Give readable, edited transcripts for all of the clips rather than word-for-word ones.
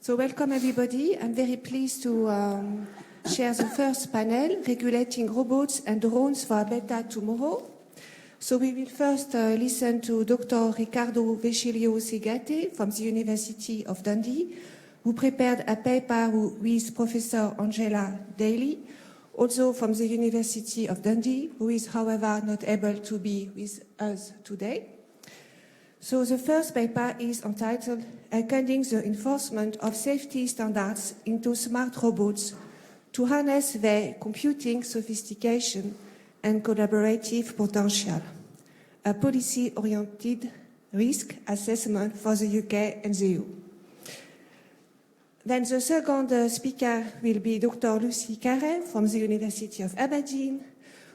So welcome everybody. I'm very pleased to share the first panel, Regulating Robots and Drones for a Better Tomorrow. So we will first listen to Dr. Riccardo Vecchio-Sigate from the University of Dundee, who prepared a paper with Professor Angela Daly, also from the University of Dundee, who is, however, not able to be with us today. So the first paper is entitled Encoding the Enforcement of Safety Standards into Smart Robots to Harness their Computing Sophistication and Collaborative Potential, a policy-oriented risk assessment for the UK and the EU. Then the second speaker will be Dr. Lucy Carey from the University of Aberdeen,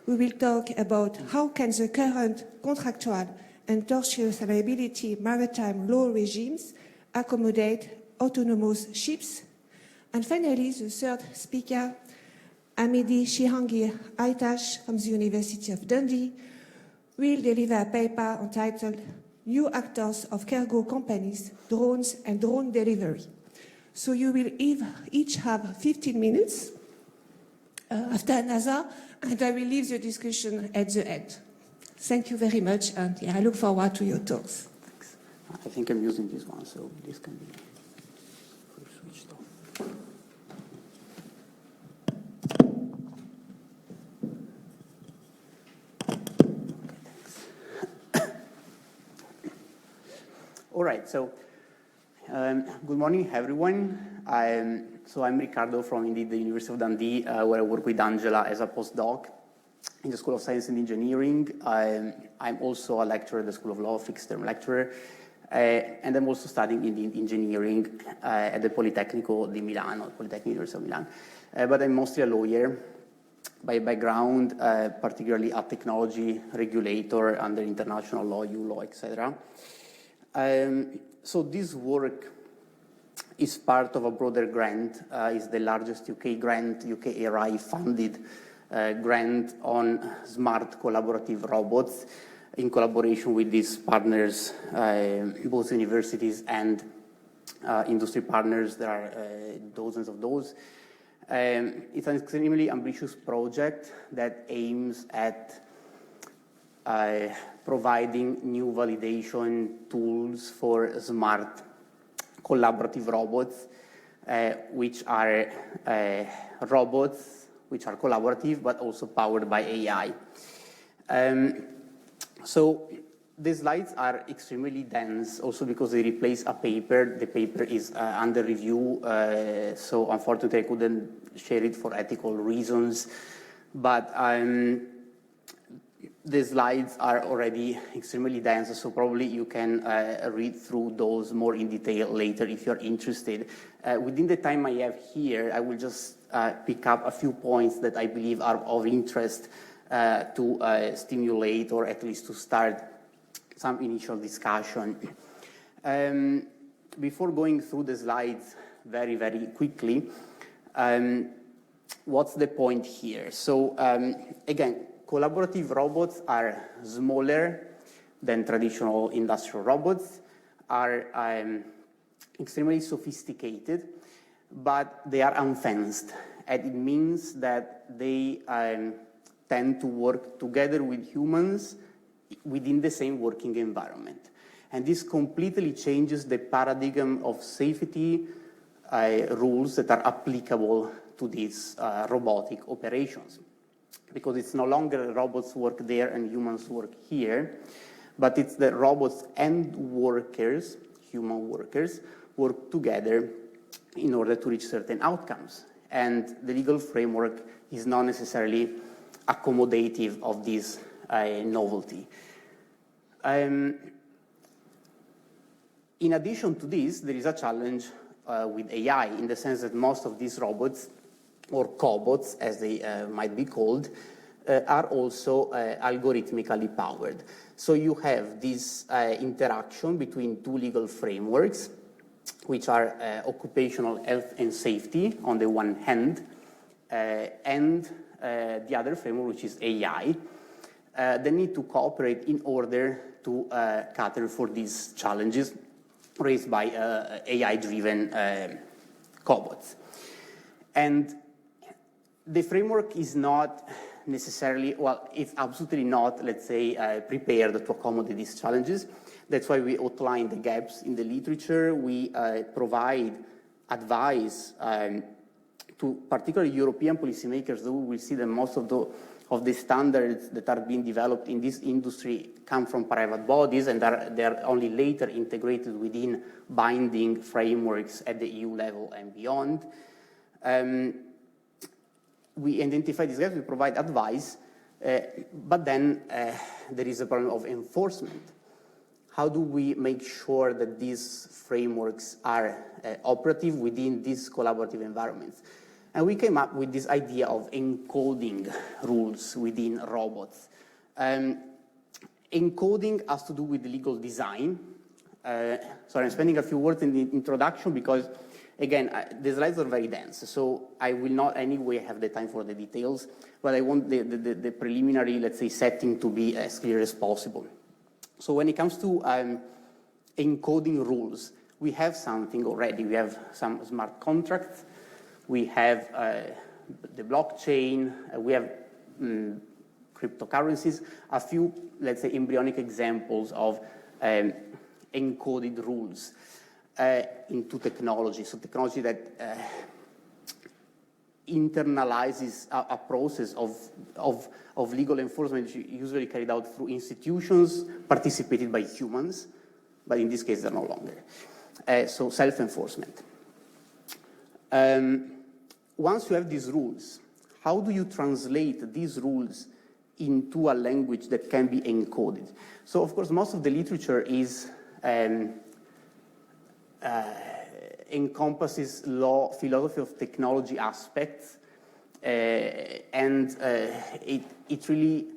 who will talk about how can the current contractual and tortious liability maritime law regimes accommodate autonomous ships. And finally, the third speaker, Amidi Shihangi Aitash from the University of Dundee, will deliver a paper entitled New Actors of Cargo Companies, Drones and Drone Delivery. So you will each have 15 minutes after another, and I will leave the discussion at the end. Thank you very much, and I look forward to your talks. Thanks. I think I'm using this one, so this can be switched off. Okay, thanks. All right, so good morning, everyone. I'm Riccardo from the University of Dundee, where I work with Angela as a postdoc in the School of Science and Engineering. I'm also a lecturer at the School of Law, fixed-term lecturer, and I'm also studying in engineering at the Politecnico di Milano, Polytechnic University of Milan. But I'm mostly a lawyer by background, particularly a technology regulator under international law, EU law, etc. So this work is part of a broader grant. It's the largest UK grant, UK ERI funded grant on smart collaborative robots in collaboration with these partners, both universities and industry partners. There are dozens of those. It's an extremely ambitious project that aims at providing new validation tools for smart collaborative robots, which are robots which are collaborative but also powered by AI. So the slides are extremely dense also because they replace a paper. The paper is under review, so unfortunately I couldn't share it for ethical reasons, but the slides are already extremely dense, so probably you can read through those more in detail later if you're interested. Within the time I have here, I will just pick up a few points that I believe are of interest to stimulate or at least to start some initial discussion. Before going through the slides very, very quickly, what's the point here? So again, collaborative robots are smaller than traditional industrial robots, are extremely sophisticated, but they are unfenced. And it means that they tend to work together with humans within the same working environment. And this completely changes the paradigm of safety rules that are applicable to these robotic operations. Because it's no longer robots work there and humans work here, but it's the robots and workers, human workers, work together in order to reach certain outcomes. And the legal framework is not necessarily accommodative of this novelty. In addition to this, there is a challenge with AI in the sense that most of these robots, or cobots as they might be called, are also algorithmically powered. So you have this interaction between two legal frameworks, which are occupational health and safety on the one hand, and the other framework, which is AI. They need to cooperate in order to cater for these challenges raised by AI-driven cobots. And the framework is not necessarily, well, it's absolutely not, let's say, prepared to accommodate these challenges. That's why we outline the gaps in the literature. We provide advice to particularly European policymakers, though we will see that most of the standards that are being developed in this industry come from private bodies, and they're only later integrated within binding frameworks at the EU level and beyond. We identify these gaps, we provide advice, but then there is a problem of enforcement. How do we make sure that these frameworks are operative within these collaborative environments? And we came up with this idea of encoding rules within robots. Encoding has to do with legal design. Sorry, I'm spending a few words in the introduction because, again, the slides are very dense, so I will not anyway have the time for the details, but I want the preliminary, let's say, setting to be as clear as possible. So when it comes to encoding rules, we have something already. We have some smart contracts. We have the blockchain. We have cryptocurrencies. A few, let's say, embryonic examples of encoded rules into technology. So technology that internalizes a process of legal enforcement, usually carried out through institutions participated by humans, but in this case they're no longer. So self-enforcement. Once you have these rules, how do you translate these rules into a language that can be encoded? So of course most of the literature is encompasses law, philosophy of technology aspects, and it really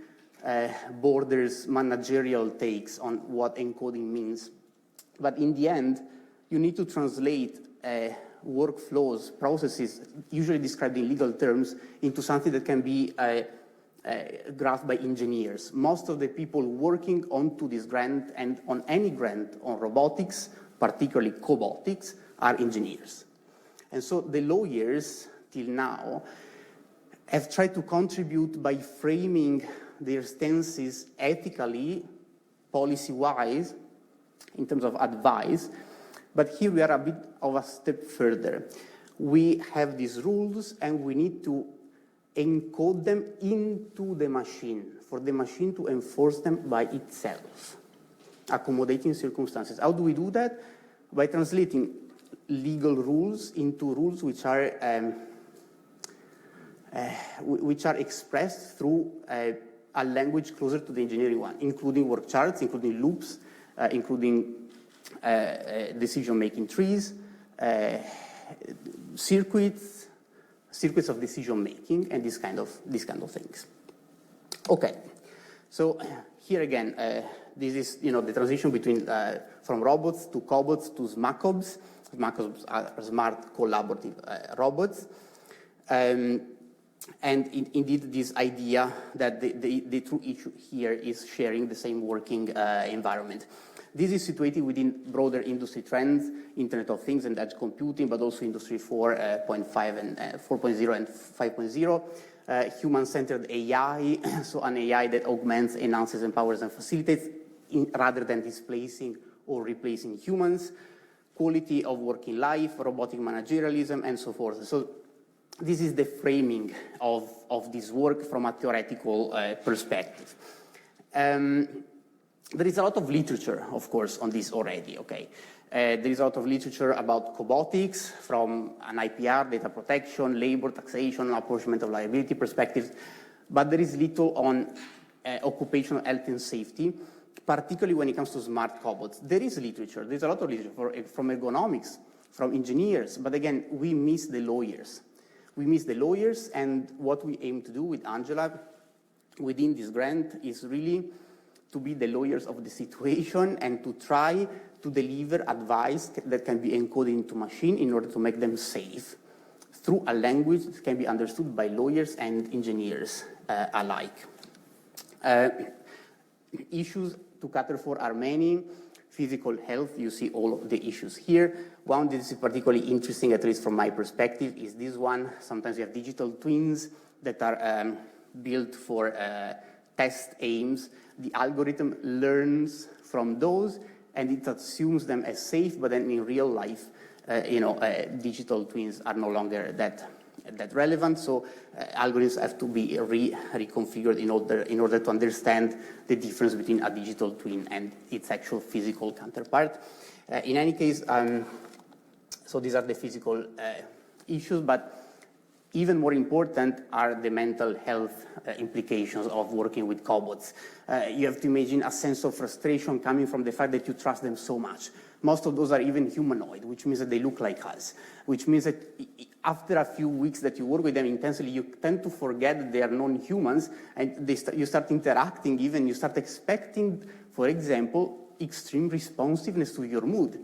borders managerial takes on what encoding means. But in the end, you need to translate workflows, processes, usually described in legal terms, into something that can be grasped by engineers. Most of the people working onto this grant and on any grant on robotics, particularly cobotics, are engineers. And so the lawyers, till now, have tried to contribute by framing their stances ethically, policy-wise, in terms of advice. But here we are a bit of a step further. We have these rules and we need to encode them into the machine, for the machine to enforce them by itself, accommodating circumstances. How do we do that? By translating legal rules into rules which are expressed through a language closer to the engineering one, including work charts, including loops, including decision-making trees, circuits of decision-making, and this kind of things. Okay, so here again, this is the transition between from robots to cobots to SMACOBs. SMACOBs are smart collaborative robots, and indeed this idea that the true issue here is sharing the same working environment. This is situated within broader industry trends, Internet of Things and edge computing, but also Industry 4.5 and 4.0 and 5.0. Human-centered AI, so an AI that augments, enhances, empowers, and facilitates rather than displacing or replacing humans. Quality of working life, robotic managerialism, and so forth. So this is the framing of this work from a theoretical perspective. There is a lot of literature, of course, on this already, okay? There is a lot of literature about cobotics from an IPR, data protection, labor, taxation, apportionment of liability perspectives, but there is little on occupational health and safety, particularly when it comes to smart cobots. There is literature, there's a lot of literature from ergonomics, from engineers, but again, we miss the lawyers. We miss the lawyers, and what we aim to do with Angela within this grant is really to be the lawyers of the situation and to try to deliver advice that can be encoded into machine in order to make them safe through a language that can be understood by lawyers and engineers alike. Issues to cater for are many. physical health, you see all of the issues here. One that is particularly interesting, at least from my perspective, is this one. Sometimes you have digital twins that are built for test aims. The algorithm learns from those, and it assumes them as safe, but then in real life, digital twins are no longer that relevant, so algorithms have to be reconfigured in order to understand the difference between a digital twin and its actual physical counterpart. In any case, so these are the physical issues, but even more important are the mental health implications of working with cobots. You have to imagine a sense of frustration coming from the fact that you trust them so much. Most of those are even humanoid, which means that they look like us, which means that after a few weeks that you work with them intensely, you tend to forget that they are non-humans, and you start interacting even, you start expecting, for example, extreme responsiveness to your mood,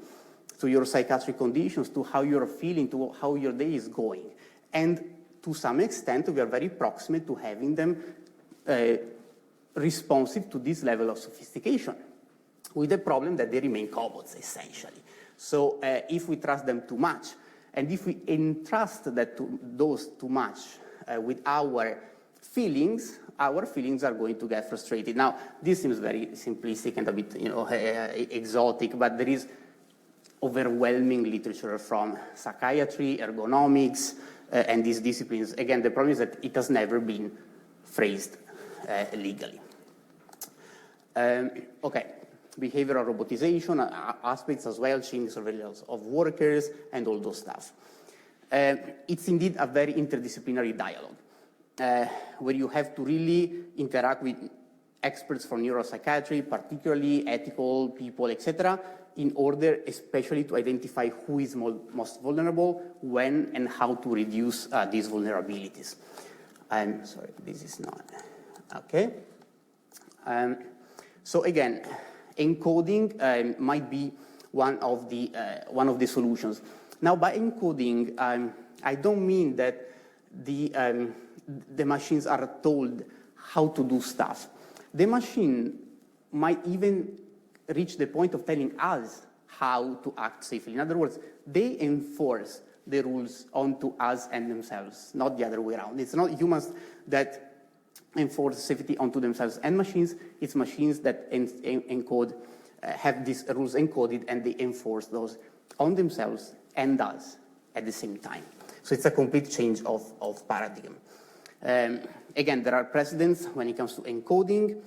to your psychiatric conditions, to how you're feeling, to how your day is going. And to some extent, we are very proximate to having them responsive to this level of sophistication, with the problem that they remain cobots, essentially. So if we trust them too much, and if we entrust those too much with our feelings are going to get frustrated. Now, this seems very simplistic and a bit, exotic, but there is overwhelming literature from psychiatry, ergonomics, and these disciplines. Again, the problem is that it has never been phrased legally. Okay. Behavioral robotization aspects as well, changing surveillance of workers, and all those stuff. It's indeed a very interdisciplinary dialogue, where you have to really interact with experts from neuropsychiatry, particularly ethical people, etc., in order especially to identify who is most vulnerable, when and how to reduce these vulnerabilities. I'm sorry, this is not, okay. So again, encoding might be one of the solutions. Now, by encoding, I don't mean that the machines are told how to do stuff. The machine might even reach the point of telling us how to act safely. In other words, they enforce the rules onto us and themselves, not the other way around. It's not humans that enforce safety onto themselves and machines. It's machines that encode, have these rules encoded, and they enforce those on themselves and us at the same time. So it's a complete change of paradigm. Again, there are precedents when it comes to encoding.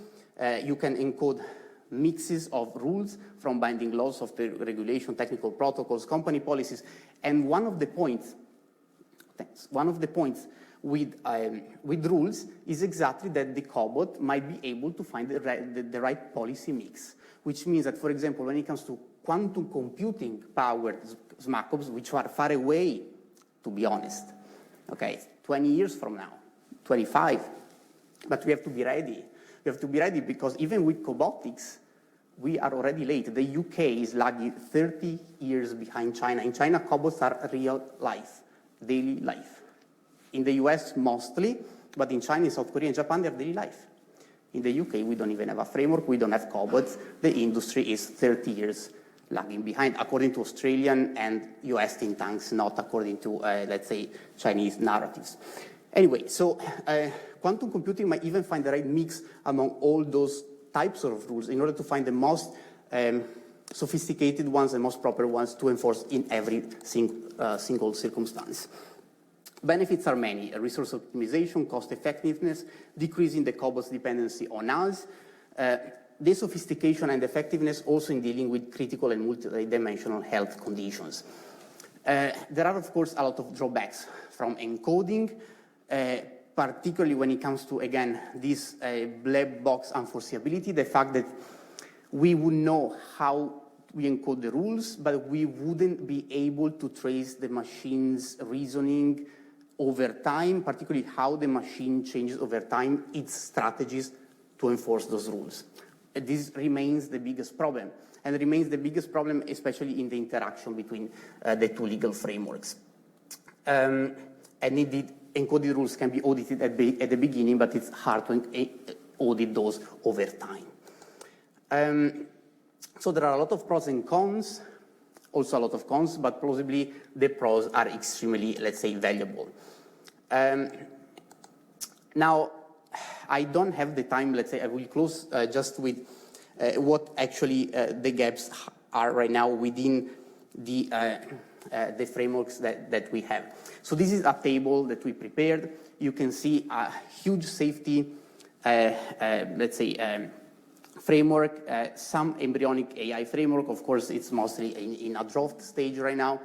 You can encode mixes of rules from binding laws, software regulation, technical protocols, company policies, and one of the points with rules is exactly that the cobot might be able to find the right policy mix, which means that, for example, when it comes to quantum computing powered SMACOBs, which are far away, to be honest, okay, 20 years from now, 25, but we have to be ready. We have to be ready because even with cobotics, we are already late. The UK is lagging 30 years behind China. In China, cobots are real life, daily life. In the US, mostly, but in China, South Korea, and Japan, they're daily life. In the UK, we don't even have a framework. We don't have cobots. The industry is 30 years lagging behind, according to Australian and US think tanks, not according to, let's say, Chinese narratives. Anyway, so quantum computing might even find the right mix among all those types of rules in order to find the most sophisticated ones and most proper ones to enforce in every single circumstance. Benefits are many: resource optimization, cost effectiveness, decreasing the cobot's dependency on us, the sophistication and effectiveness also in dealing with critical and multidimensional health conditions. There are, of course, a lot of drawbacks from encoding, particularly when it comes to, again, this black box unforeseeability, the fact that we would know how we encode the rules, but we wouldn't be able to trace the machine's reasoning over time, particularly how the machine changes over time, its strategies to enforce those rules. This remains the biggest problem, and remains the biggest problem especially in the interaction between the two legal frameworks. And indeed, encoded rules can be audited at the beginning, but it's hard to audit those over time. So there are a lot of pros and cons, also a lot of cons, but plausibly the pros are extremely, let's say, valuable. Now, I don't have the time, let's say, I will close just with what actually the gaps are right now within the frameworks that we have. So this is a table that we prepared. You can see a huge safety, let's say, framework, some embryonic AI framework. Of course, it's mostly in a draft stage right now.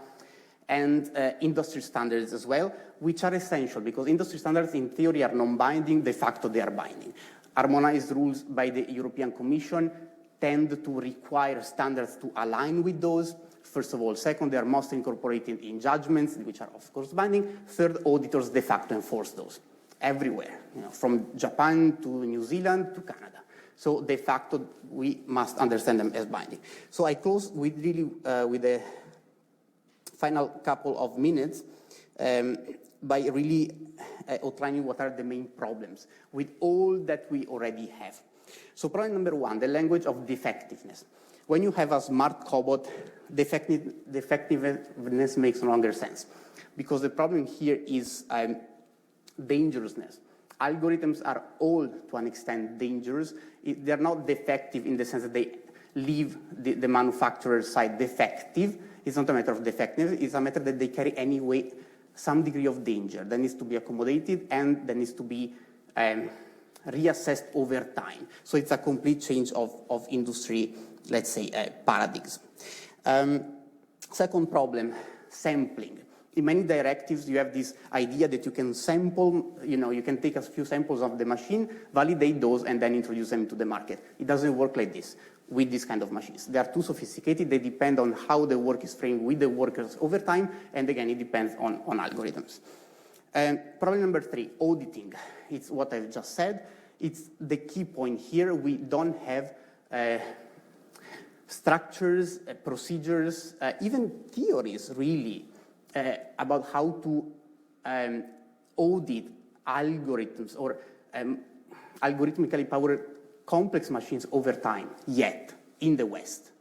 And industry standards as well, which are essential because industry standards in theory are non-binding, de facto they are binding. Harmonized rules by the European Commission tend to require standards to align with those. First of all. Second, they are mostly incorporated in judgments, which are of course binding. Third, auditors de facto enforce those everywhere, from Japan to New Zealand to Canada. So de facto, we must understand them as binding. So I close with really with a final couple of minutes by really outlining what are the main problems with all that we already have. So problem number one, the language of defectiveness. When you have a smart cobot, defectiveness makes no longer sense because the problem here is dangerousness. Algorithms are all, to an extent, dangerous. They're not defective in the sense that they leave the manufacturer's side defective. It's not a matter of defectiveness. It's a matter that they carry anyway some degree of danger that needs to be accommodated and that needs to be reassessed over time. So it's a complete change of industry, let's say, paradigms. Second problem, sampling. In many directives, you have this idea that you can sample, you can take a few samples of the machine, validate those, and then introduce them to the market. It doesn't work like this with this kind of machines. They are too sophisticated. They depend on how the work is framed with the workers over time, and again, it depends on algorithms. Problem number three, auditing. It's what I've just said. It's the key point here. We don't have structures, procedures, even theories, really, about how to audit algorithms or algorithmically powered complex machines over time yet in the West.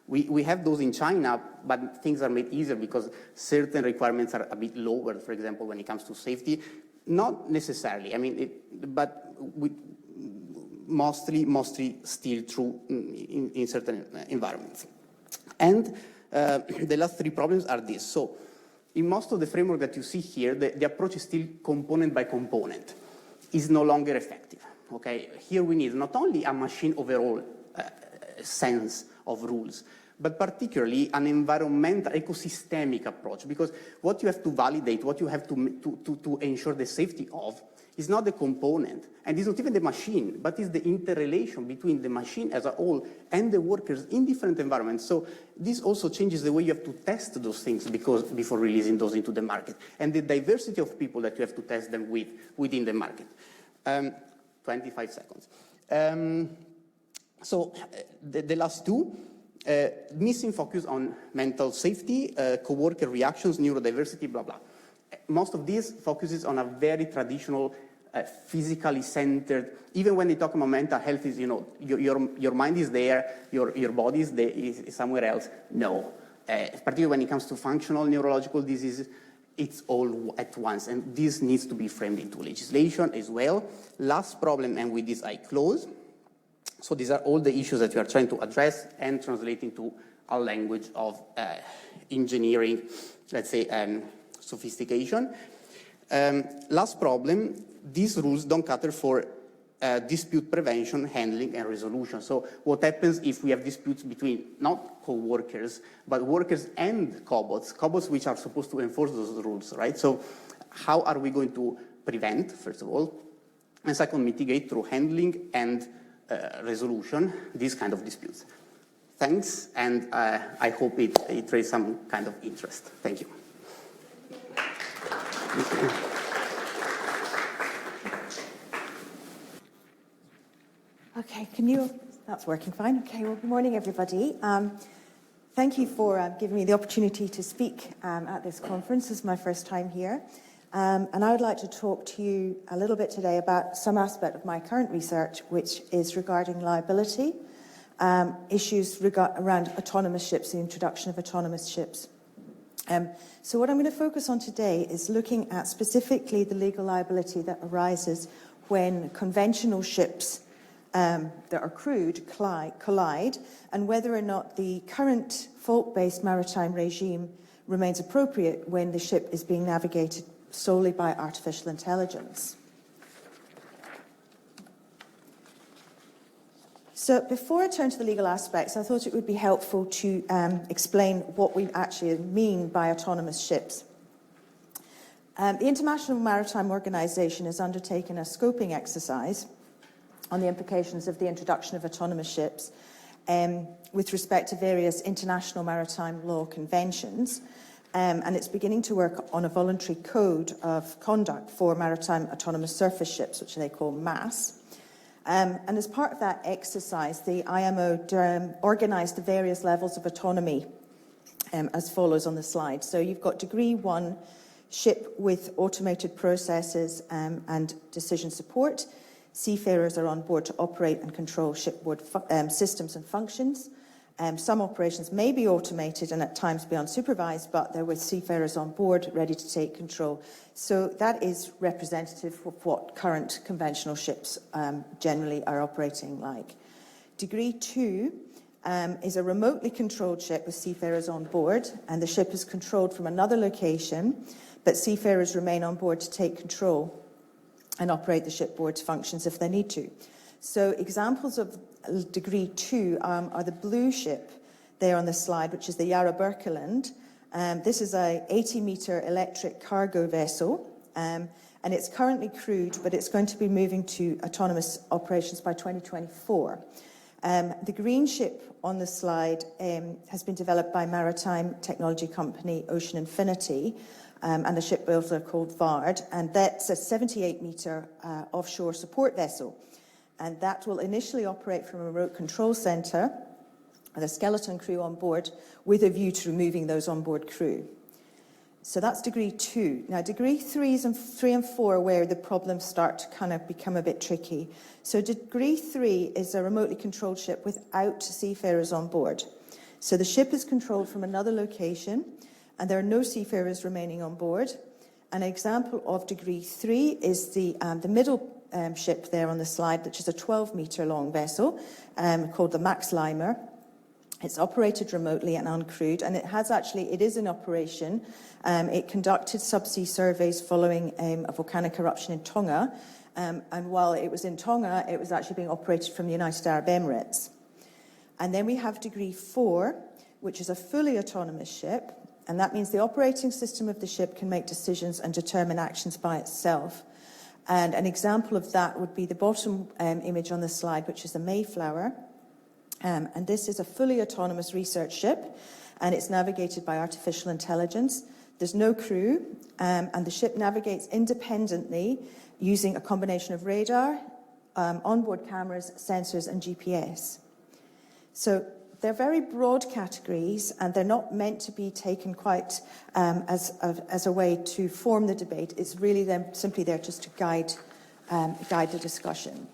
We have those in China, but things are made easier because certain requirements are a bit lower, for example, when it comes to safety. Not necessarily, but mostly still true in certain environments. And the last three problems are this. So in most of the framework that you see here, the approach is still component by component. Is no longer effective. Okay, here we need not only a machine overall sense of rules, but particularly an environmental, ecosystemic approach, because what you have to validate, what you have to ensure the safety of is not the component, and it's not even the machine, but it's the interrelation between the machine as a whole and the workers in different environments. So this also changes the way you have to test those things before releasing those into the market, and the diversity of people that you have to test them with within the market. 25 seconds. So the last two, missing focus on mental safety, co-worker reactions, neurodiversity, blah, blah. Most of these focuses on a very traditional, physically centered, even when they talk about mental health, is, your mind is there, your body is somewhere else. No. Particularly when it comes to functional neurological diseases, it's all at once, and this needs to be framed into legislation as well. Last problem, and with this I close. So these are all the issues that we are trying to address and translate into a language of engineering, let's say, sophistication. Last problem, these rules don't cater for dispute prevention, handling, and resolution. So what happens if we have disputes between not co-workers, but workers and cobots which are supposed to enforce those rules, right? So how are we going to prevent, first of all, and second, mitigate through handling and resolution these kind of disputes? Thanks, and I hope it raised some kind of interest. Thank you. Okay, that's working fine. Okay, well, good morning, everybody. Thank you for giving me the opportunity to speak at this conference. This is my first time here. And I would like to talk to you a little bit today about some aspect of my current research, which is regarding liability issues around autonomous ships, the introduction of autonomous ships. So what I'm going to focus on today is looking at specifically the legal liability that arises when conventional ships that are crewed collide, and whether or not the current fault-based maritime regime remains appropriate when the ship is being navigated solely by artificial intelligence. So before I turn to the legal aspects, I thought it would be helpful to explain what we actually mean by autonomous ships. The International Maritime Organization has undertaken a scoping exercise on the implications of the introduction of autonomous ships with respect to various international maritime law conventions. And it's beginning to work on a voluntary code of conduct for maritime autonomous surface ships, which they call MAS. And as part of that exercise, the IMO organised the various levels of autonomy as follows on the slide. So you've got Degree 1, ship with automated processes and decision support. Seafarers are on board to operate and control shipboard systems and functions. Some operations may be automated and at times be unsupervised, but they're with seafarers on board ready to take control. So that is representative of what current conventional ships generally are operating like. Degree 2 is a remotely controlled ship with seafarers on board, and the ship is controlled from another location, but seafarers remain on board to take control and operate the shipboard's functions if they need to. So examples of Degree 2 are the blue ship there on the slide, which is the Jevremović. This is a 80-metre electric cargo vessel, and it's currently crewed, but it's going to be moving to autonomous operations by 2024. The green ship on the slide has been developed by maritime technology company Ocean Infinity, and a shipbuilder called Vard, and that's a 78-metre offshore support vessel. And that will initially operate from a remote control centre with a skeleton crew on board with a view to removing those onboard crew. So that's Degree 2. Now, Degree 3 and 4 are where the problems start to kind of become a bit tricky. So Degree 3 is a remotely controlled ship without seafarers on board. So the ship is controlled from another location, and there are no seafarers remaining on board. An example of Degree 3 is the middle ship there on the slide, which is a 12-metre long vessel called the Max Limer. It's operated remotely and uncrewed, and it is in operation. It conducted subsea surveys following a volcanic eruption in Tonga, and while it was in Tonga, it was actually being operated from the United Arab Emirates. And then we have Degree 4, which is a fully autonomous ship, and that means the operating system of the ship can make decisions and determine actions by itself. And an example of that would be the bottom image on the slide, which is the Mayflower. And this is a fully autonomous research ship, and it's navigated by artificial intelligence. There's no crew, and the ship navigates independently using a combination of radar, onboard cameras, sensors, and GPS. So they're very broad categories, and they're not meant to be taken quite as a way to form the debate. It's really them simply there just to guide the discussion.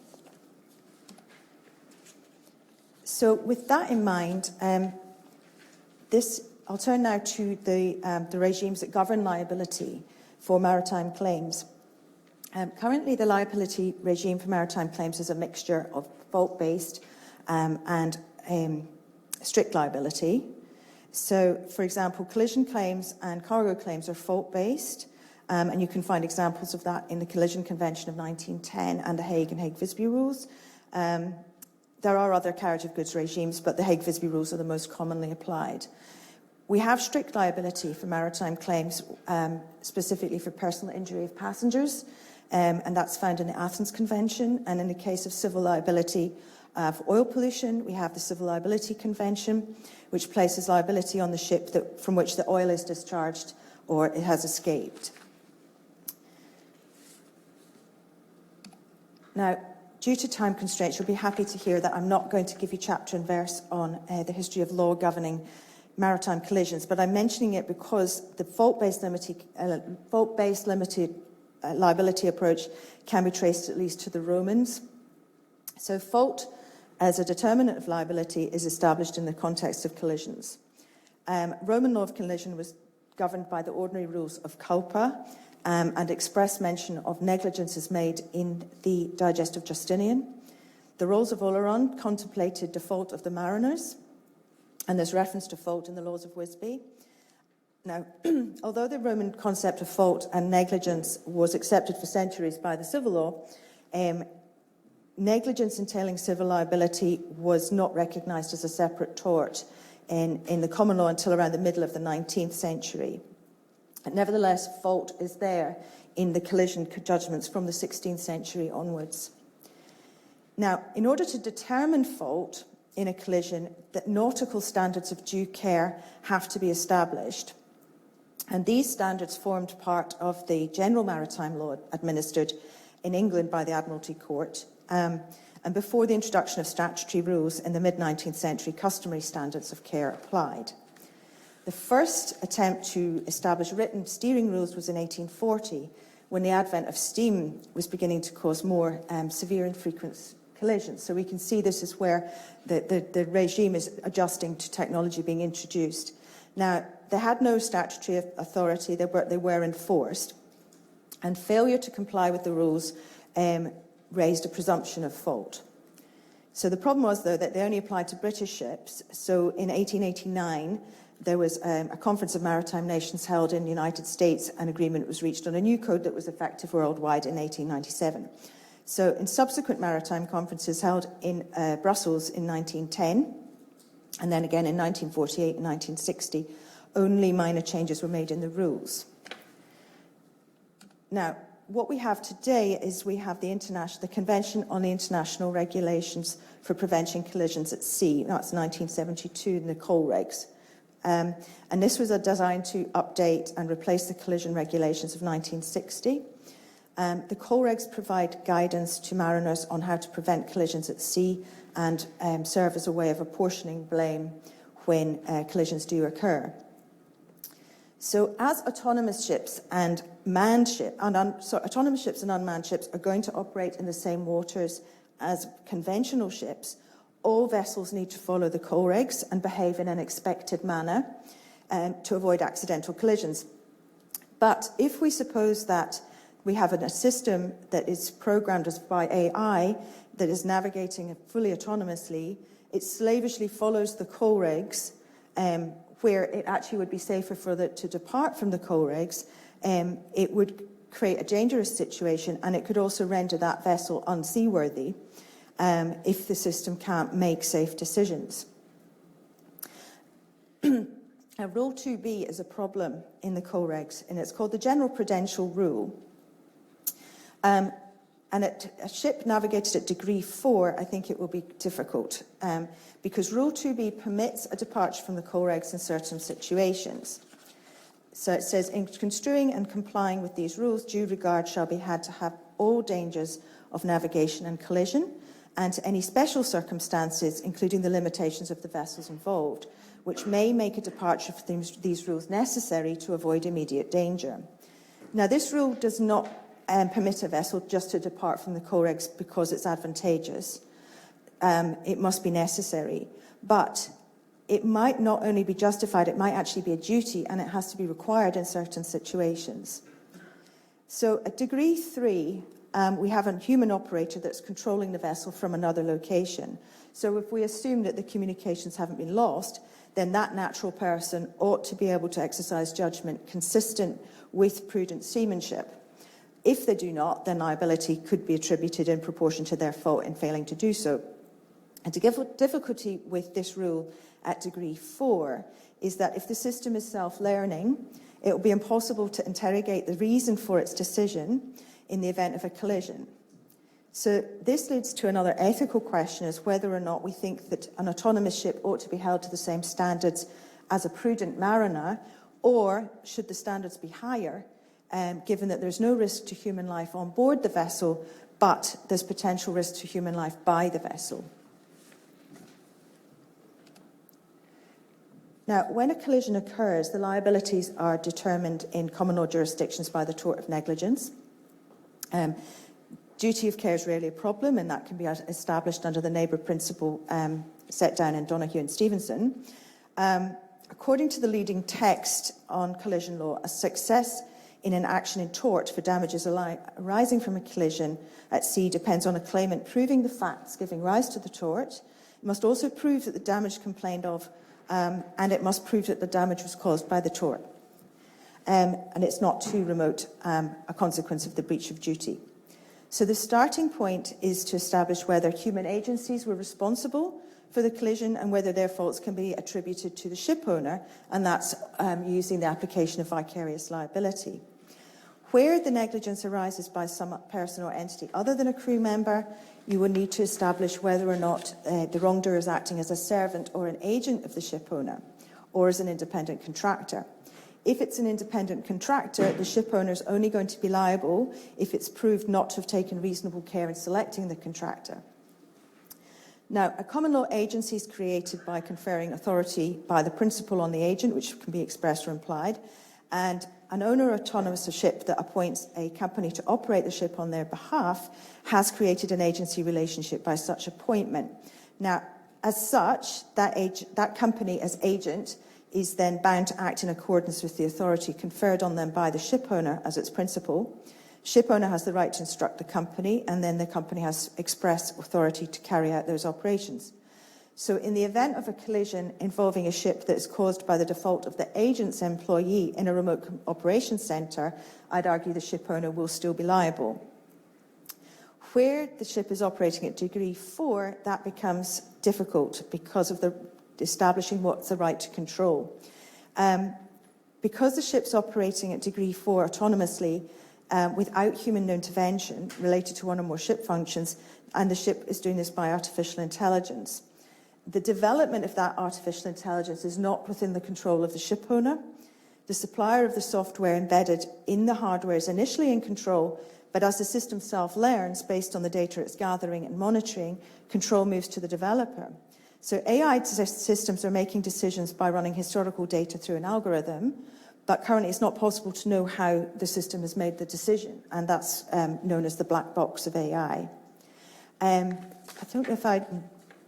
So with that in mind, I'll turn now to the regimes that govern liability for maritime claims. Currently, the liability regime for maritime claims is a mixture of fault-based and strict liability. So, for example, collision claims and cargo claims are fault-based, and you can find examples of that in the Collision Convention of 1910 and the Hague and Hague-Visby rules. There are other carriage of goods regimes, but the Hague-Visby rules are the most commonly applied. We have strict liability for maritime claims, specifically for personal injury of passengers, and that's found in the Athens Convention. And in the case of civil liability for oil pollution, we have the Civil Liability Convention, which places liability on the ship from which the oil is discharged or it has escaped. Now, due to time constraints, you'll be happy to hear that I'm not going to give you chapter and verse on the history of law governing maritime collisions, but I'm mentioning it because the fault-based limited liability approach can be traced at least to the Romans. So fault as a determinant of liability is established in the context of collisions. Roman law of collision was governed by the ordinary rules of culpa, and express mention of negligence is made in the Digest of Justinian. The rules of Oleron contemplated default of the mariners, and there's reference to fault in the laws of Wisby. Now, although the Roman concept of fault and negligence was accepted for centuries by the civil law, negligence entailing civil liability was not recognised as a separate tort in the common law until around the middle of the 19th century. But nevertheless, fault is there in the collision judgments from the 16th century onwards. Now, in order to determine fault in a collision, that nautical standards of due care have to be established. And these standards formed part of the general maritime law administered in England by the Admiralty Court. And before the introduction of statutory rules in the mid-19th century, customary standards of care applied. The first attempt to establish written steering rules was in 1840, when the advent of steam was beginning to cause more severe and frequent collisions. So we can see this is where the regime is adjusting to technology being introduced. Now, they had no statutory authority, they were enforced, and failure to comply with the rules raised a presumption of fault. So the problem was, though, that they only applied to British ships. So in 1889, there was a conference of maritime nations held in the United States. An agreement was reached on a new code that was effective worldwide in 1897. So in subsequent maritime conferences held in Brussels in 1910, and then again in 1948 and 1960, only minor changes were made in the rules. Now, what we have today is we have the Convention on the International Regulations for Preventing Collisions at Sea. That's 1972 in the coal regs. And this was designed to update and replace the collision regulations of 1960. The coal regs provide guidance to mariners on how to prevent collisions at sea and serve as a way of apportioning blame when collisions do occur. So as autonomous ships and unmanned ships are going to operate in the same waters as conventional ships, all vessels need to follow the coal regs and behave in an expected manner to avoid accidental collisions. But if we suppose that we have a system that is programmed by AI that is navigating fully autonomously, it slavishly follows the coal regs, where it actually would be safer for it to depart from the coal regs, it would create a dangerous situation, and it could also render that vessel unseaworthy if the system can't make safe decisions. Now, Rule 2B is a problem in the coal regs, and it's called the General Prudential Rule. And a ship navigated at degree 4, I think it will be difficult, because Rule 2B permits a departure from the coal regs in certain situations. So it says, in construing and complying with these rules, due regard shall be had to have all dangers of navigation and collision, and to any special circumstances, including the limitations of the vessels involved, which may make a departure from these rules necessary to avoid immediate danger. Now, this rule does not permit a vessel just to depart from the coal regs because it's advantageous. It must be necessary. But it might not only be justified, it might actually be a duty, and it has to be required in certain situations. So at degree 3, we have a human operator that's controlling the vessel from another location. So if we assume that the communications haven't been lost, then that natural person ought to be able to exercise judgment consistent with prudent seamanship. If they do not, then liability could be attributed in proportion to their fault in failing to do so. And the difficulty with this rule at degree 4 is that if the system is self-learning, it will be impossible to interrogate the reason for its decision in the event of a collision. So this leads to another ethical question, as whether or not we think that an autonomous ship ought to be held to the same standards as a prudent mariner, or should the standards be higher, given that there's no risk to human life on board the vessel, but there's potential risk to human life by the vessel. Now, when a collision occurs, the liabilities are determined in common law jurisdictions by the tort of negligence. Duty of care is rarely a problem, and that can be established under the neighbour principle set down in Donoghue and Stevenson. According to the leading text on collision law, a success in an action in tort for damages arising from a collision at sea depends on a claimant proving the facts giving rise to the tort. It must also prove that the damage complained of, and it must prove that the damage was caused by the tort. And it's not too remote a consequence of the breach of duty. So the starting point is to establish whether human agencies were responsible for the collision and whether their faults can be attributed to the ship owner, and that's using the application of vicarious liability. Where the negligence arises by some person or entity other than a crew member, you will need to establish whether or not the wrongdoer is acting as a servant or an agent of the ship owner, or as an independent contractor. If it's an independent contractor, the ship owner is only going to be liable if it's proved not to have taken reasonable care in selecting the contractor. Now, a common law agency is created by conferring authority by the principal on the agent, which can be expressed or implied, and an owner autonomous of ship that appoints a company to operate the ship on their behalf has created an agency relationship by such appointment. Now, as such, that company as agent is then bound to act in accordance with the authority conferred on them by the ship owner as its principal. Ship owner has the right to instruct the company, and then the company has express authority to carry out those operations. So in the event of a collision involving a ship that is caused by the default of the agent's employee in a remote operations centre, I'd argue the ship owner will still be liable. Where the ship is operating at degree 4, that becomes difficult because of the establishing what's the right to control. Because the ship's operating at degree 4 autonomously, without human intervention related to one or more ship functions, and the ship is doing this by artificial intelligence. The development of that artificial intelligence is not within the control of the ship owner. The supplier of the software embedded in the hardware is initially in control, but as the system self-learns based on the data it's gathering and monitoring, control moves to the developer. So AI systems are making decisions by running historical data through an algorithm, but currently it's not possible to know how the system has made the decision, and that's known as the black box of AI. I don't know if I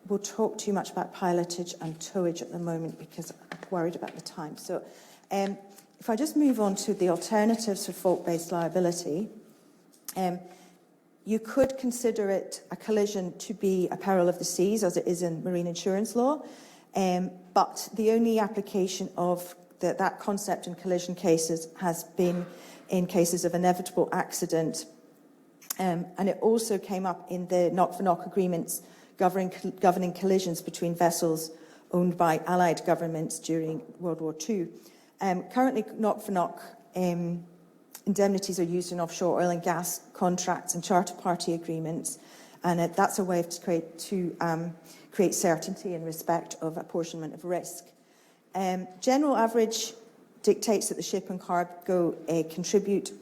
will talk too much about pilotage and towage at the moment because I'm worried about the time. So if I just move on to the alternatives for fault-based liability, you could consider it a collision to be a peril of the seas, as it is in marine insurance law, but the only application of that concept in collision cases has been in cases of inevitable accident, and it also came up in the knock-for-knock agreements governing collisions between vessels owned by Allied governments during World War II. Currently, knock-for-knock indemnities are used in offshore oil and gas contracts and charter party agreements, and that's a way to create certainty in respect of apportionment of risk. General average dictates that the ship and cargo contribute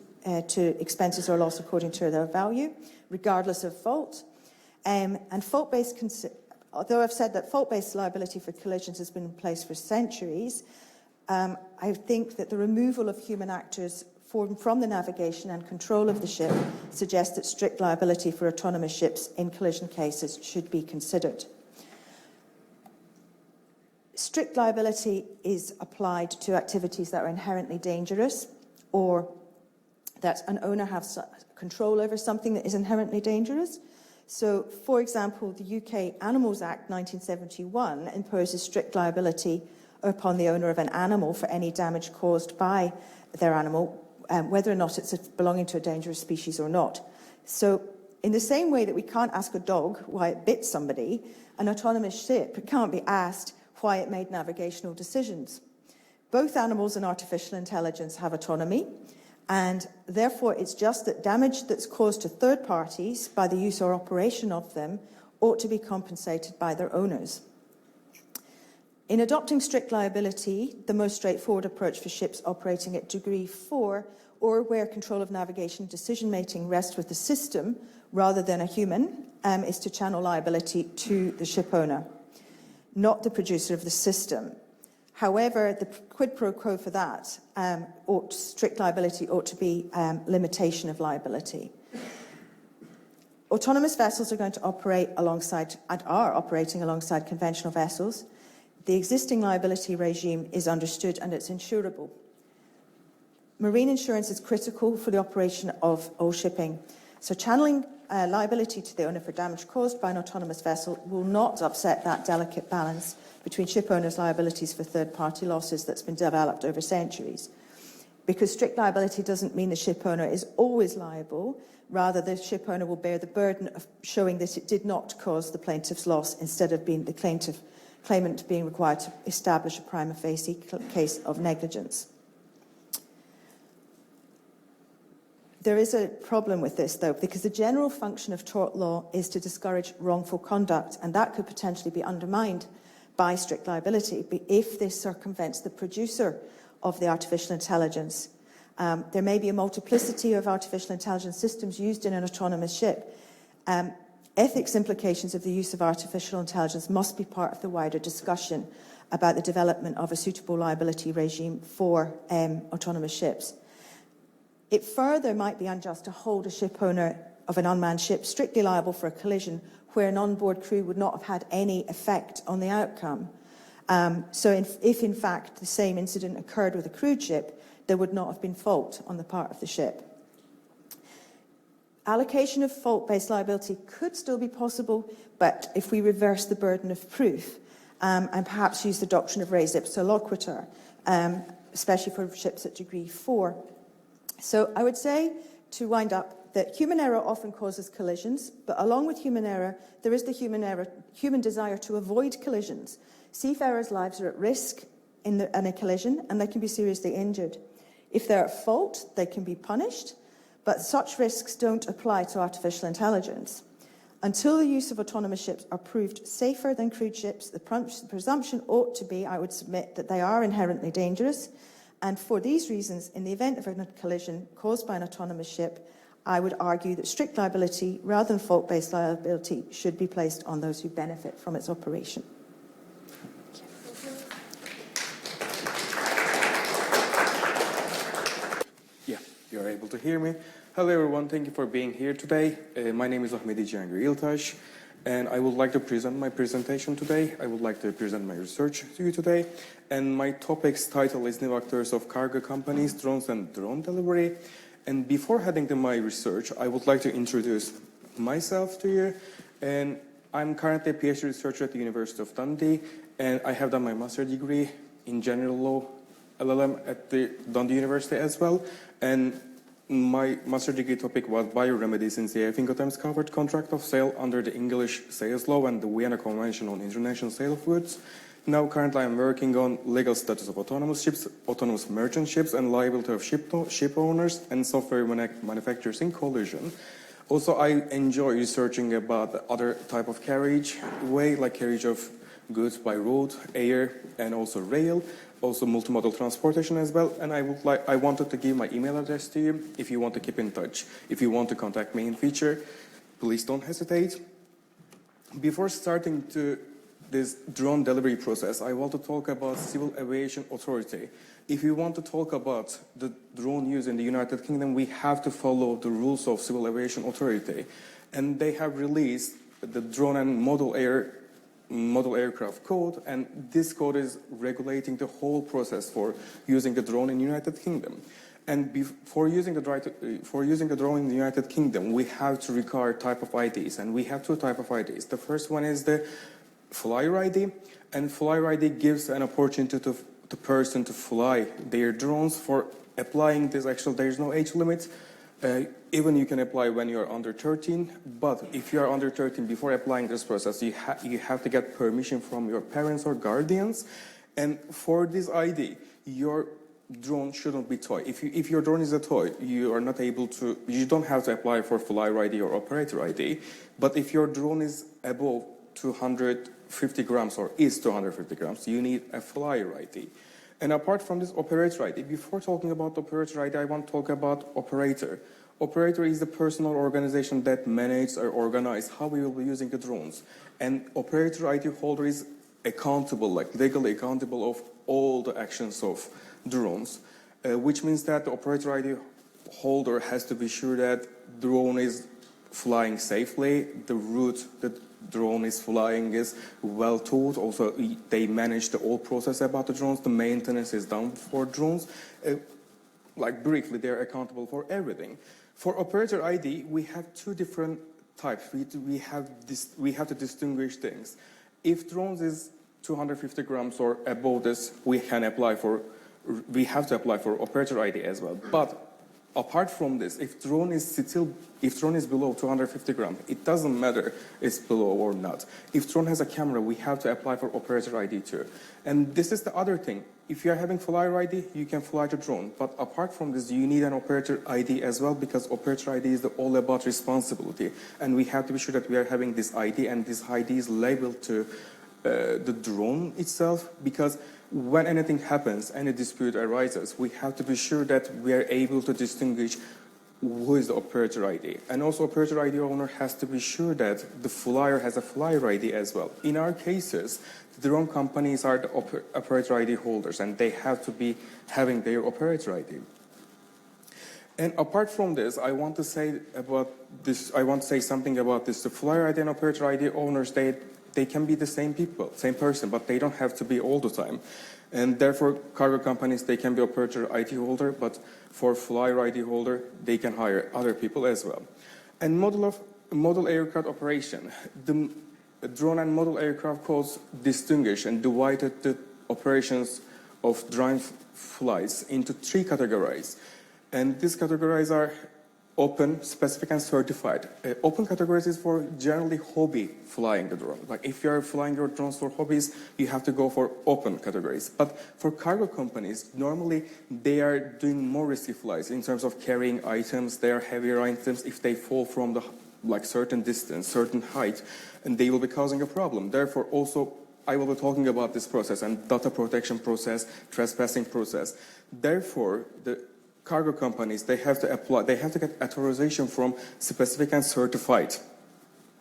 to expenses or loss according to their value, regardless of fault. And fault-based, although I've said that fault-based liability for collisions has been in place for centuries, I think that the removal of human actors from the navigation and control of the ship suggests that strict liability for autonomous ships in collision cases should be considered. Strict liability is applied to activities that are inherently dangerous, or that an owner has control over something that is inherently dangerous. So, for example, the UK Animals Act 1971 imposes strict liability upon the owner of an animal for any damage caused by their animal, whether or not it's belonging to a dangerous species or not. So, in the same way that we can't ask a dog why it bit somebody, an autonomous ship can't be asked why it made navigational decisions. Both animals and artificial intelligence have autonomy, and therefore it's just that damage that's caused to third parties by the use or operation of them ought to be compensated by their owners. In adopting strict liability, the most straightforward approach for ships operating at degree 4, or where control of navigation decision-making rests with the system rather than a human, is to channel liability to the ship owner, not the producer of the system. However, the quid pro quo for that, strict liability ought to be limitation of liability. Autonomous vessels are going to operate alongside, and are operating alongside conventional vessels. The existing liability regime is understood and it's insurable. Marine insurance is critical for the operation of all shipping. So channeling liability to the owner for damage caused by an autonomous vessel will not upset that delicate balance between ship owners' liabilities for third-party losses that's been developed over centuries. Because strict liability doesn't mean the ship owner is always liable. Rather, the ship owner will bear the burden of showing that it did not cause the plaintiff's loss, instead of being the claimant being required to establish a prima facie case of negligence. There is a problem with this, though, because the general function of tort law is to discourage wrongful conduct, and that could potentially be undermined by strict liability if this circumvents the producer of the artificial intelligence. There may be a multiplicity of artificial intelligence systems used in an autonomous ship. Ethics implications of the use of artificial intelligence must be part of the wider discussion about the development of a suitable liability regime for autonomous ships. It further might be unjust to hold a ship owner of an unmanned ship strictly liable for a collision where an onboard crew would not have had any effect on the outcome. If in fact the same incident occurred with a crewed ship, there would not have been fault on the part of the ship. Allocation of fault-based liability could still be possible, but if we reverse the burden of proof and perhaps use the doctrine of res ipsa loquitur, especially for ships at degree 4. So I would say, to wind up, that human error often causes collisions, but along with human error, there is the human desire to avoid collisions. Seafarers' lives are at risk in a collision, and they can be seriously injured. If they're at fault, they can be punished, but such risks don't apply to artificial intelligence. Until the use of autonomous ships are proved safer than crewed ships, the presumption ought to be, I would submit, that they are inherently dangerous. And for these reasons, in the event of a collision caused by an autonomous ship, I would argue that strict liability, rather than fault-based liability, should be placed on those who benefit from its operation. Yeah, you're able to hear me. Hello everyone, thank you for being here today. My name is Ahmedi Cihangir Yiltaş, and I would like to present my presentation today. I would like to present my research to you today. And my topic's title is New Actors of Cargo Companies, Drones and Drone Delivery. And before heading to my research, I would like to introduce myself to you. And I'm currently a PhD researcher at the University of Dundee, and I have done my master's degree in general law, LLM, at the Dundee University as well. And my master's degree topic was bioremedies in the Incoterms covered contract of sale under the English sales law and the Vienna Convention on International Sale of Goods. Now, currently, I'm working on legal status of autonomous ships, autonomous merchant ships, and liability of ship owners and software manufacturers in collision. Also, I enjoy researching about the other type of carriage way, like carriage of goods by road, air, and also rail. Also multimodal transportation as well. And I wanted to give my email address to you if you want to keep in touch. If you want to contact me in future, please don't hesitate. Before starting to this drone delivery process, I want to talk about Civil Aviation Authority. If we want to talk about the drone use in the United Kingdom, we have to follow the rules of Civil Aviation Authority. And they have released the Drone and Model Aircraft Code, and this code is regulating the whole process for using the drone in the United Kingdom. And for using the drone in the United Kingdom, we have to require type of IDs, and we have two types of IDs. The first one is the flyer ID, and flyer ID gives an opportunity to the person to fly their drones. For applying this, actually, there is no age limit. Even you can apply when you are under 13, but if you are under 13 before applying this process, you have to get permission from your parents or guardians. And for this ID, your drone shouldn't be toy. If your drone is a toy, you don't have to apply for flyer ID or operator ID. But if your drone is above 250 grams or is 250 grams, you need a flyer ID. And apart from this operator ID, before talking about operator ID, I want to talk about operator. Operator is the person or organization that manages or organizes how we will be using the drones. And operator ID holder is accountable, like legally accountable of all the actions of drones, which means that the operator ID holder has to be sure that drone is flying safely. The route the drone is flying is well taught. Also, they manage the whole process about the drones. The maintenance is done for drones. Like briefly, they're accountable for everything. For operator ID, we have two different types. We have to distinguish things. If drones is 250 grams or above this, we have to apply for operator ID as well. But apart from this, if drone is below 250 grams, it doesn't matter it's below or not. If drone has a camera, we have to apply for operator ID too. And this is the other thing. If you are having flyer ID, you can fly the drone. But apart from this, you need an operator ID as well, because operator ID is all about responsibility. And we have to be sure that we are having this ID, and this ID is labeled to the drone itself, because when anything happens, any dispute arises, we have to be sure that we are able to distinguish who is the operator ID. And also operator ID owner has to be sure that the flyer has a flyer ID as well. In our cases, the drone companies are the operator ID holders, and they have to be having their operator ID. And apart from this, I want to say something about this. The flyer ID and operator ID owners, they can be the same person, but they don't have to be all the time. And therefore, cargo companies, they can be operator ID holder, but for flyer ID holder, they can hire other people as well. And model aircraft operation. The drone and model aircraft codes distinguish and divided the operations of drone flights into three categories. And these categories are open, specific, and certified. Open categories is for generally hobby flying the drone. Like if you're flying your drones for hobbies, you have to go for open categories. But for cargo companies, normally they are doing more risky flights in terms of carrying items. They are heavier items. If they fall from the certain distance, certain height, and they will be causing a problem. Therefore, also I will be talking about this process and data protection process, trespassing process. Therefore, the cargo companies, they have to get authorization from specific and certified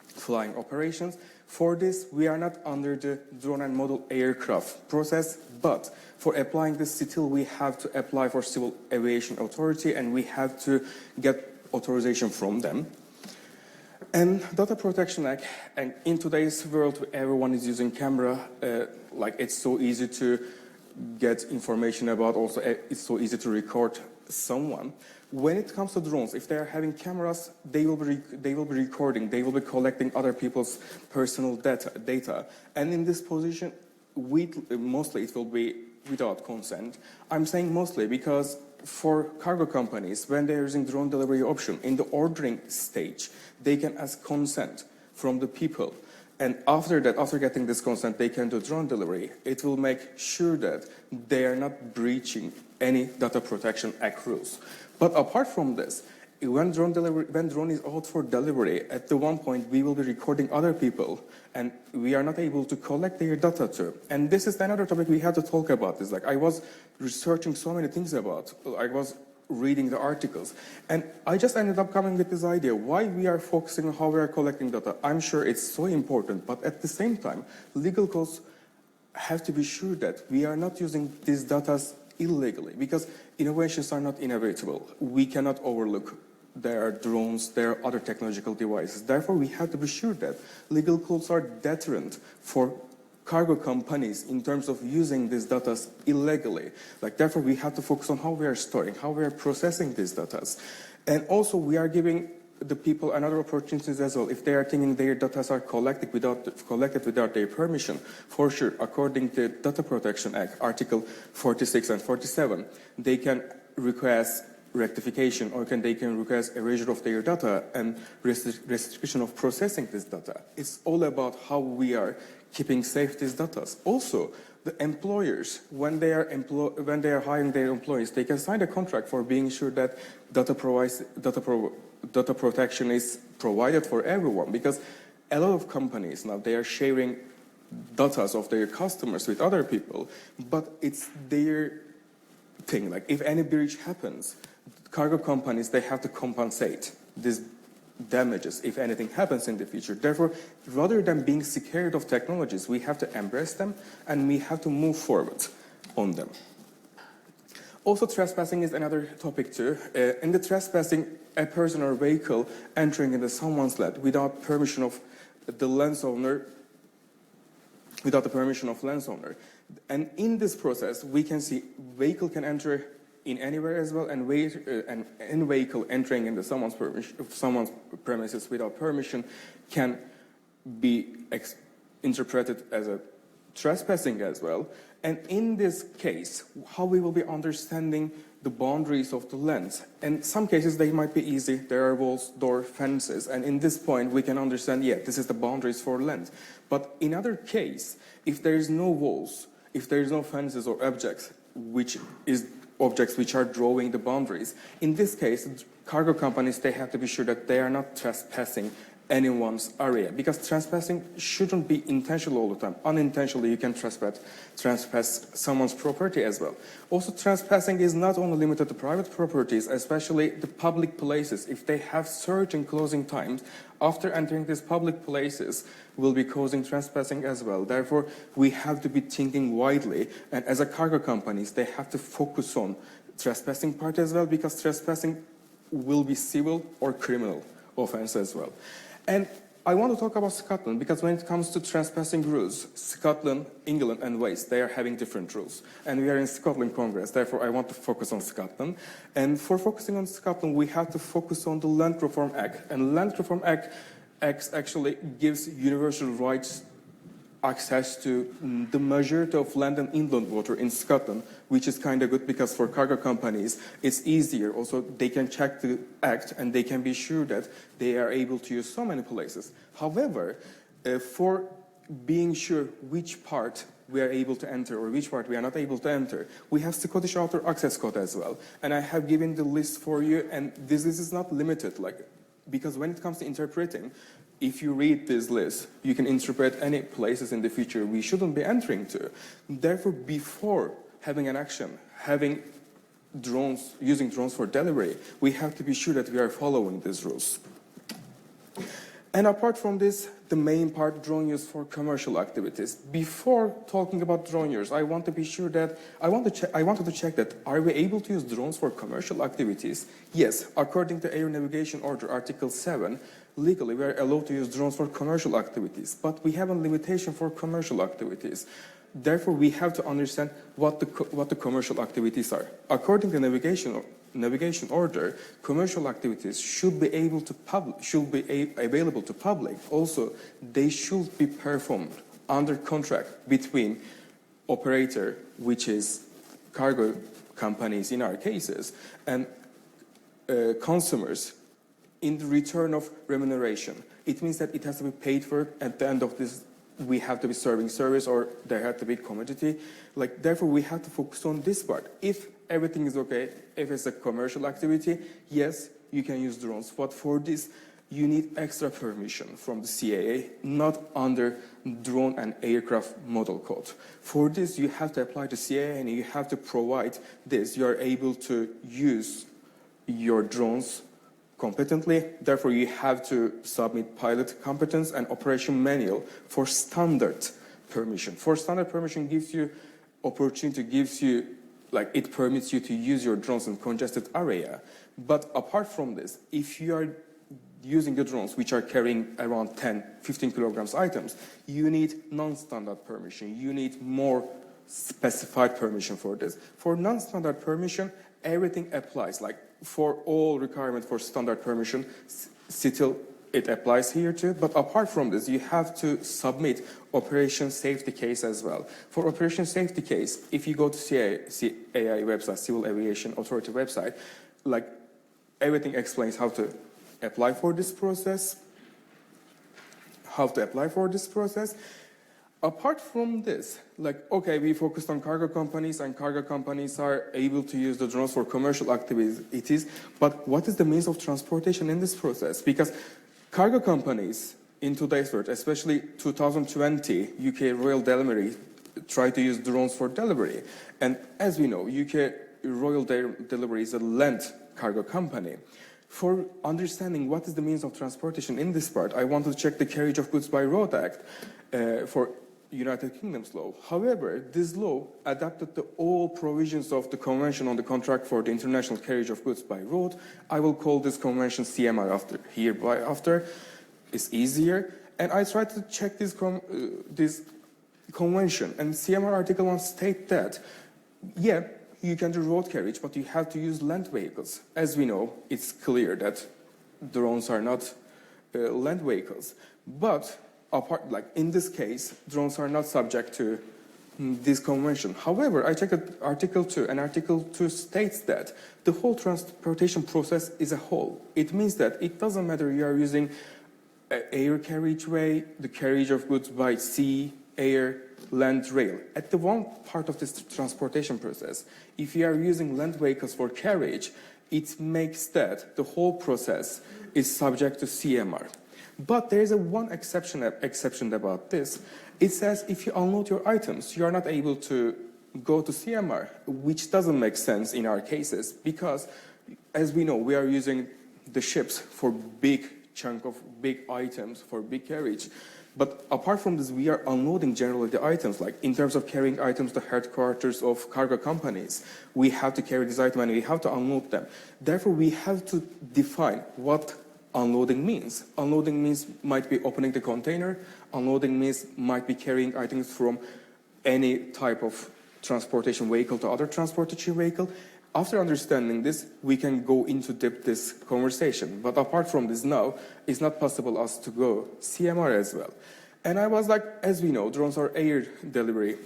flying operations. For this, we are not under the drone and model aircraft process, but for applying this still, we have to apply for Civil Aviation Authority, and we have to get authorization from them. And Data Protection Act, and in today's world, everyone is using camera, it's so easy to get information about, also it's so easy to record someone. When it comes to drones, if they are having cameras, they will be recording, they will be collecting other people's personal data. And in this position, mostly it will be without consent. I'm saying mostly because for cargo companies, when they're using drone delivery option, in the ordering stage, they can ask consent from the people. And after that, after getting this consent, they can do drone delivery. It will make sure that they are not breaching any Data Protection Act rules. But apart from this, when drone is out for delivery, at the one point we will be recording other people, and we are not able to collect their data too. And this is another topic we have to talk about. This, I was researching so many things about. I was reading the articles, and I just ended up coming with this idea why we are focusing on how we are collecting data. I'm sure it's so important, but at the same time, legal costs have to be sure that we are not using these data illegally, because innovations are not inevitable. We cannot overlook there are drones, there are other technological devices. Therefore, we have to be sure that legal costs are deterrent for cargo companies in terms of using these data illegally. Therefore, we have to focus on how we are storing, how we are processing these data. And also, we are giving the people another opportunities as well. If they are thinking their data are collected without their permission, for sure, according to the Data Protection Act, Article 46 and 47, they can request rectification, or they can request erasure of their data and restriction of processing this data. It's all about how we are keeping safe these data. Also, the employers, when they are hiring their employees, they can sign a contract for being sure that data protection is provided for everyone. Because a lot of companies now, they are sharing data of their customers with other people, but it's their thing. If any breach happens, cargo companies, they have to compensate these damages if anything happens in the future. Therefore, rather than being scared of technologies, we have to embrace them and we have to move forward on them. Also, trespassing is another topic too. In the trespassing, a person or vehicle entering into someone's land without permission of the landowner, and in this process, we can see vehicle can enter in anywhere as well, and any vehicle entering into someone's premises without permission can be interpreted as a trespassing as well. And in this case, how we will be understanding the boundaries of the lands. In some cases, they might be easy. There are walls, door, fences. And in this point, we can understand, yeah, this is the boundaries for land. But in other case, if there is no walls, if there is no fences or objects which are drawing the boundaries, in this case, cargo companies, they have to be sure that they are not trespassing anyone's area, because trespassing shouldn't be intentional all the time. Unintentionally, you can trespass someone's property as well. Also, trespassing is not only limited to private properties, especially the public places. If they have certain closing times, after entering these public places will be causing trespassing as well. Therefore, we have to be thinking widely, and as a cargo companies, they have to focus on trespassing part as well, because trespassing will be civil or criminal offense as well. And I want to talk about Scotland, because when it comes to trespassing rules, Scotland, England and Wales, they are having different rules. And we are in Scotland Congress, therefore I want to focus on Scotland. And for focusing on Scotland, we have to focus on the Land Reform Act. And Land Reform Act actually gives universal rights access to the majority of land and inland water in Scotland, which is kind of good, because for cargo companies, it's easier. Also, they can check the act and they can be sure that they are able to use so many places. However, for being sure which part we are able to enter or which part we are not able to enter, we have Scottish Outer Access Code as well. And I have given the list for you, and this is not limited, because when it comes to interpreting, if you read this list, you can interpret any places in the future we shouldn't be entering to. Therefore, before having an action, using drones for delivery, we have to be sure that we are following these rules. And apart from this, the main part, drone use for commercial activities. Before talking about drone use, I want to be sure that I wanted to check that, are we able to use drones for commercial activities? Yes, according to Air Navigation Order, Article 7, legally we are allowed to use drones for commercial activities, but we have a limitation for commercial activities. Therefore, we have to understand what the commercial activities are. According to navigation order, commercial activities should be available to public. Also, they should be performed under contract between operator, which is cargo companies in our cases, and consumers in the return of remuneration. It means that it has to be paid for at the end of this. We have to be serving service, or there have to be commodity. Therefore, we have to focus on this part. If everything is okay, if it's a commercial activity, yes, you can use drones. But for this, you need extra permission from the CAA, not under drone and aircraft model code. For this, you have to apply to CAA and you have to provide this. You are able to use your drones competently. Therefore, you have to submit pilot competence and operation manual for standard permission. For standard permission gives you opportunity, it permits you to use your drones in congested area. But apart from this, if you are using the drones which are carrying around 10, 15 kilograms items, you need non-standard permission. You need more specified permission for this. For non-standard permission, everything applies. For all requirement for standard permission, still it applies here too. But apart from this, you have to submit operation safety case as well. For operation safety case, if you go to CAI website, Civil Aviation Authority website, everything explains how to apply for this process. Apart from this, we focused on cargo companies, and cargo companies are able to use the drones for commercial activities, but what is the means of transportation in this process? Because cargo companies in today's world, especially 2020, UK Royal Delivery try to use drones for delivery. And as we know, UK Royal Delivery is a land cargo company. For understanding what is the means of transportation in this part, I want to check the Carriage of Goods by Road Act. For United Kingdom's law. However, this law adapted the all provisions of the Convention on the Contract for the International Carriage of Goods by Road. I will call this convention CMR after. It's easier. And I tried to check this convention, and CMR Article 1 states that, yeah, you can do road carriage, but you have to use land vehicles. As we know, it's clear that drones are not land vehicles. But apart, like in this case, drones are not subject to this convention. However, I checked Article 2, and Article 2 states that the whole transportation process is a whole. It means that it doesn't matter you are using air carriageway, the carriage of goods by sea, air, land, rail. At the one part of this transportation process, if you are using land vehicles for carriage, it makes that the whole process is subject to CMR. But there is one exception about this. It says if you unload your items, you are not able to go to CMR, which doesn't make sense in our cases because, as we know, we are using the ships for big chunk of big items, for big carriage. But apart from this, we are unloading generally the items, like in terms of carrying items to headquarters of cargo companies. We have to carry this item and we have to unload them. Therefore, we have to define what unloading means. Unloading means might be opening the container. Unloading means might be carrying items from any type of transportation vehicle to other transportation vehicle. After understanding this, we can go into depth this conversation. But apart from this now, it's not possible us to go CMR as well. And I was like, as we know, drones are air delivery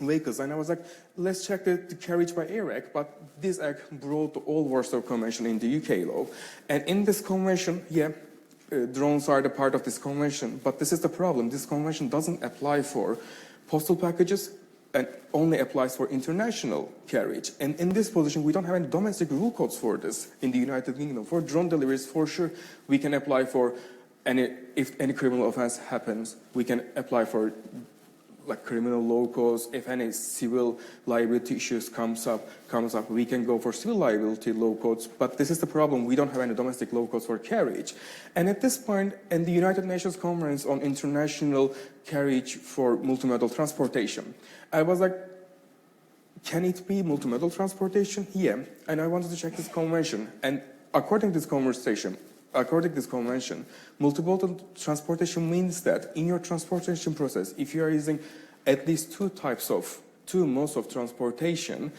vehicles. And I was like, let's check the carriage by air act. But this act brought the old Warsaw Convention in the UK law. And in this convention, drones are the part of this convention. But this is the problem. This convention doesn't apply for postal packages, and only applies for international carriage. And in this position, we don't have any domestic rule codes for this in the United Kingdom. For drone deliveries, for sure, we can apply for if any criminal offense happens, we can apply for like criminal law codes. If any civil liability issues comes up, we can go for civil liability law codes. But this is the problem. We don't have any domestic law codes for carriage. And at this point, in the United Nations Conference on International Carriage for Multimodal Transportation, I was like, can it be multimodal transportation? Yeah. And I wanted to check this convention. And according to this convention, multimodal transportation means that in your transportation process, if you are using at least two modes of transportation,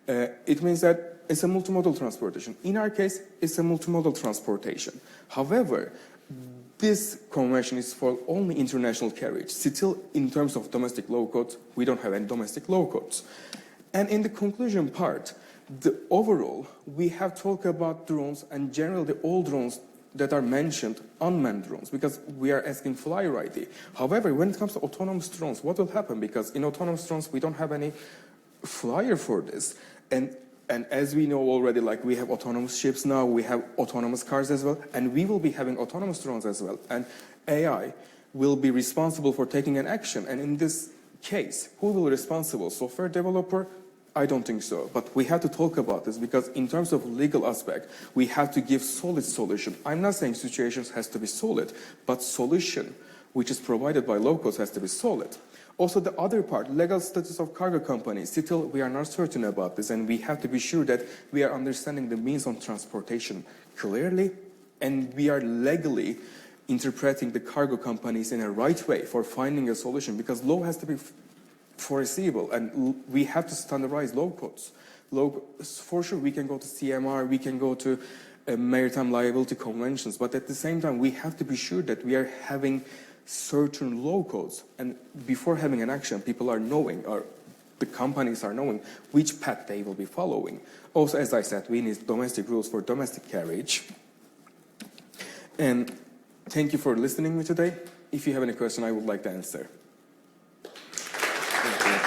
it means that it's a multimodal transportation. In our case, it's a multimodal transportation. However, this convention is for only international carriage. Still, in terms of domestic law codes, we don't have any domestic law codes. And in the conclusion part, overall, we have talked about drones and generally all drones that are mentioned, unmanned drones, because we are asking fly-ready. However, when it comes to autonomous drones, what will happen? Because in autonomous drones, we don't have any flyer for this. And as we know already, like we have autonomous ships now, we have autonomous cars as well, and we will be having autonomous drones as well. And AI will be responsible for taking an action. And in this case, who will be responsible? Software developer? I don't think so. But we have to talk about this because in terms of legal aspect, we have to give solid solution. I'm not saying situations has to be solid, but solution, which is provided by law codes, has to be solid. Also, the other part, legal status of cargo companies, still we are not certain about this, and we have to be sure that we are understanding the means of transportation clearly, and we are legally interpreting the cargo companies in a right way for finding a solution, because law has to be foreseeable, and we have to standardize law codes. For sure, we can go to CMR, we can go to maritime liability conventions, but at the same time, we have to be sure that we are having certain law codes, and before having an action, people are knowing, or the companies are knowing which path they will be following. Also, as I said, we need domestic rules for domestic carriage. And thank you for listening to me today. If you have any question, I would like to answer. Thank you.